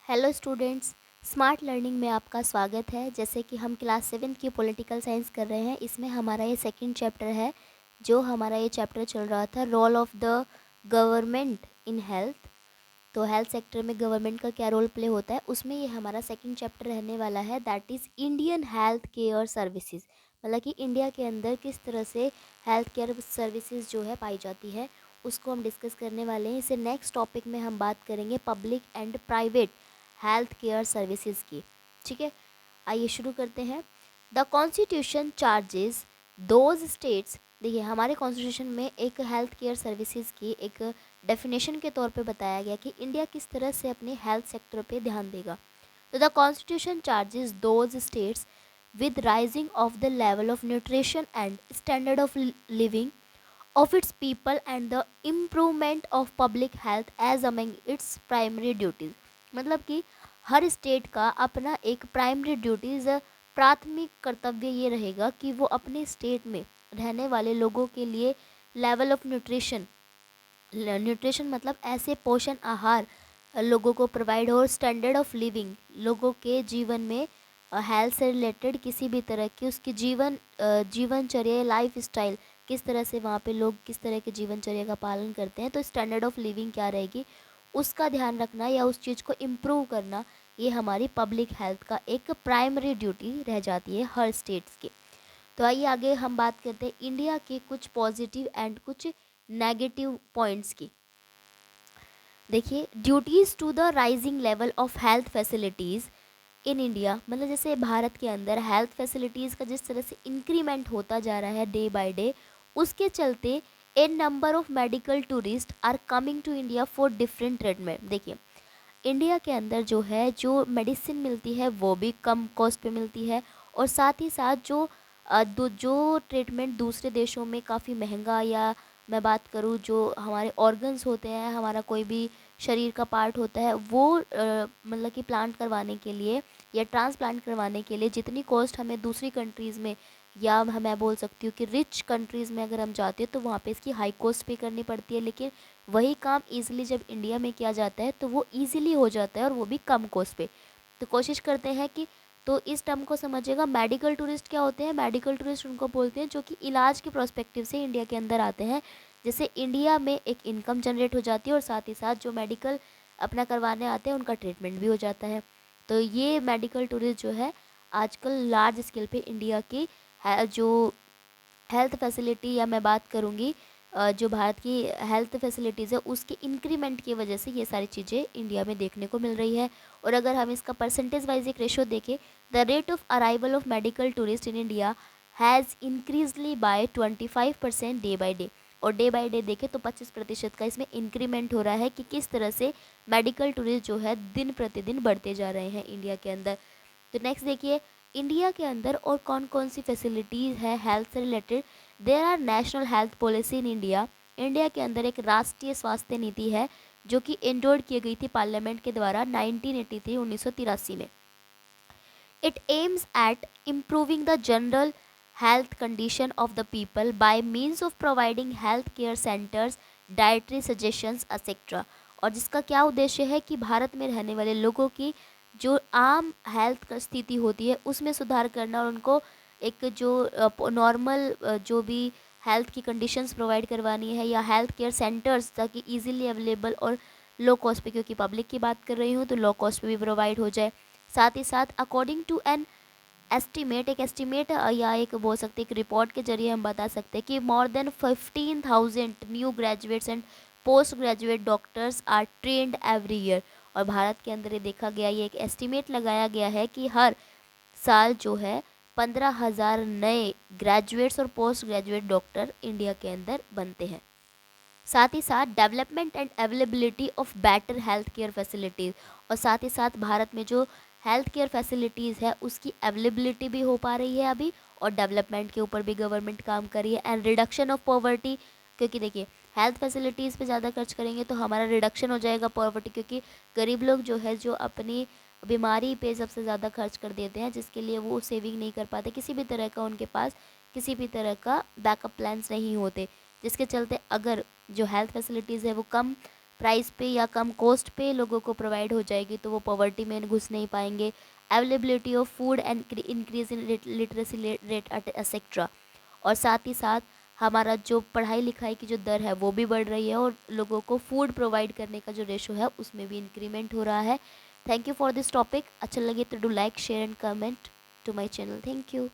Hello students. Smart learning में आपका स्वागत है। जैसे कि हम क्लास 7 की पॉलिटिकल साइंस कर रहे हैं, इसमें हमारा ये सेकंड चैप्टर है। जो हमारा ये चैप्टर चल रहा था, role of the government in health. तो हेल्थ सेक्टर में गवर्नमेंट का क्या रोल प्ले होता है, उसमें ये हमारा सेकंड चैप्टर रहने वाला है, that is Indian health care services. मतलब कि इंडिया के अंदर किस तरह से हेल्थ केयर सर्विसेज जो है पाई जाती है, उसको हम डिस्कस करने वाले हैं। इसे नेक्स्ट टॉपिक में हम बात करेंगे public and private health care services की। ठीक है, आइए शुरू करते हैं। The constitution charges those states. देखिए, हमारे कॉन्स्टिट्यूशन में एक हेल्थ केयर सर्विसेज की एक डेफिनेशन के तौर पे बताया गया कि इंडिया किस तरह से अपने हेल्थ सेक्टर पे ध्यान देगा। तो the constitution charges those states with rising of the level of nutrition and standard of living of its people and the improvement of public health as among its primary duties। मतलब कि हर state का अपना एक primary duties, प्राथमिक कर्तव्य ये रहेगा कि वो अपने स्टेट में रहने वाले लोगों के लिए लेवल ऑफ न्यूट्रिशन, न्यूट्रिशन मतलब ऐसे पोषण आहार लोगों को प्रोवाइड हो, और स्टैंडर्ड ऑफ लिविंग लोगों के जीवन में हेल्थ से रिलेटेड किसी भी तरह की उसकी जीवनचर्या, लाइफ स्टाइल किस तरह से वहाँ पे लोग किस तरह के जीवनचर्या का पालन करते हैं, तो स्टैंडर्ड ऑफ लिविंग क्या रहेगी उसका ध्यान रखना या उस चीज़ को इम्प्रूव करना, ये हमारी पब्लिक हेल्थ का एक प्राइमरी ड्यूटी रह जाती है हर स्टेट्स की। तो आइए आगे हम बात करते हैं इंडिया के कुछ पॉजिटिव एंड कुछ नेगेटिव पॉइंट्स की। देखिए, duties to the rising level of health facilities in India. मतलब जैसे भारत के अंदर हेल्थ फैसिलिटीज़ का जिस तरह से इंक्रीमेंट होता जा रहा है डे बाय डे, उसके चलते a number of medical tourist are coming to India for different treatment. देखिए, इंडिया के अंदर जो है जो मेडिसिन मिलती है वो भी कम कॉस्ट पे मिलती है, और साथ ही साथ जो ट्रीटमेंट दूसरे देशों में काफ़ी महंगा, या मैं बात करूँ जो हमारे ऑर्गन्स होते हैं, हमारा कोई भी शरीर का पार्ट होता है, वो मतलब कि प्लांट करवाने के लिए या ट्रांसप्लांट करवाने के लिए जितनी कॉस्ट हमें दूसरी कंट्रीज़ में, या मैं बोल सकती हूँ कि रिच कंट्रीज़ में अगर हम जाते हैं तो वहाँ पे इसकी हाई कॉस्ट पे करनी पड़ती है। लेकिन वही काम ईज़िली जब इंडिया में किया जाता है तो वो ईज़िली हो जाता है, और वो भी कम कॉस्ट पे। तो कोशिश करते हैं कि, तो इस टर्म को समझिएगा, मेडिकल टूरिस्ट क्या होते हैं। मेडिकल टूरिस्ट उनको बोलते हैं जो कि इलाज के प्रोस्पेक्टिव से इंडिया के अंदर आते हैं, जैसे इंडिया में एक इनकम जनरेट हो जाती है और साथ ही साथ जो मेडिकल अपना करवाने आते हैं उनका ट्रीटमेंट भी हो जाता है। तो ये मेडिकल टूरिस्ट जो है आजकल लार्ज स्केल पे इंडिया की जो हेल्थ फैसिलिटी, या मैं बात करूँगी जो भारत की हेल्थ फैसिलिटीज़ है उसके इंक्रीमेंट की वजह से ये सारी चीज़ें इंडिया में देखने को मिल रही है। और अगर हम इसका परसेंटेज वाइज एक रेशो देखें, the rate of arrival of medical tourist in India has increasingly by 25% day by day. और डे बाई डे देखें तो 25% का इसमें इंक्रीमेंट हो रहा है कि किस तरह से मेडिकल टूरिस्ट जो है दिन प्रतिदिन बढ़ते जा रहे हैं इंडिया के अंदर। तो नेक्स्ट देखिए, इंडिया के अंदर और कौन कौन सी फैसिलिटीज़ है हेल्थ से related. There are national health policy in India. India के अंदर एक राष्ट्रीय स्वास्थ्य नीति है जो कि एंडोर्ड की गई थी पार्लियामेंट के द्वारा 1983 1983 में। It aims at improving the general health condition of the people bye means of providing health care centres, dietary suggestions etcetera. और जिसका क्या उद्देश्य है कि भारत में रहने वाले लोगों की जो आम हेल्थ का स्थिति होती है उसमें सुधार करना, और उनको एक जो नॉर्मल जो भी हेल्थ की कंडीशंस प्रोवाइड करवानी है, या हेल्थ केयर सेंटर्स ताकि इजीली अवेलेबल और लो कॉस्ट पे, क्योंकि पब्लिक की बात कर रही हूँ तो लो कॉस्ट पे भी प्रोवाइड हो जाए। साथ ही साथ अकॉर्डिंग टू एन एस्टिमेट, एक एस्टिमेट या एक बोल सकते एक रिपोर्ट के जरिए हम बता सकते हैं कि more than 15,000 new graduates and post graduate doctors are trained every year. और भारत के अंदर ये देखा गया, ये एक एस्टिमेट लगाया गया है कि हर साल जो है 15,000 नए ग्रेजुएट्स और पोस्ट ग्रेजुएट डॉक्टर इंडिया के अंदर बनते हैं। साथ ही साथ development and availability of better health care facilities, और साथ ही साथ भारत में जो हेल्थ केयर फैसिलिटीज़ है उसकी अवेलेबिलिटी भी हो पा रही है अभी, और डेवलपमेंट के ऊपर भी गवर्नमेंट काम कर रही है, एंड रिडक्शन ऑफ पॉवर्टी। क्योंकि देखिए, हेल्थ फैसिलिटीज़ पे ज़्यादा खर्च करेंगे तो हमारा रिडक्शन हो जाएगा पॉवर्टी, क्योंकि गरीब लोग जो है जो अपनी बीमारी पे सबसे ज़्यादा खर्च कर देते हैं, जिसके लिए वो सेविंग नहीं कर पाते, किसी भी तरह का उनके पास किसी भी तरह का बैकअप प्लान्स नहीं होते, जिसके चलते अगर जो हेल्थ फैसिलिटीज़ है वो कम प्राइस पे या कम कॉस्ट पे लोगों को प्रोवाइड हो जाएगी, तो वो पॉवर्टी में घुस नहीं पाएंगे। Availability of food and increase in literacy rate etcetera. और साथ ही साथ हमारा जो पढ़ाई लिखाई की जो दर है वो भी बढ़ रही है, और लोगों को फूड प्रोवाइड करने का जो रेशो है उसमें भी इंक्रीमेंट हो रहा है। Thank you for this topic. अच्छा लगे तो do like share and comment to my channel. Thank you.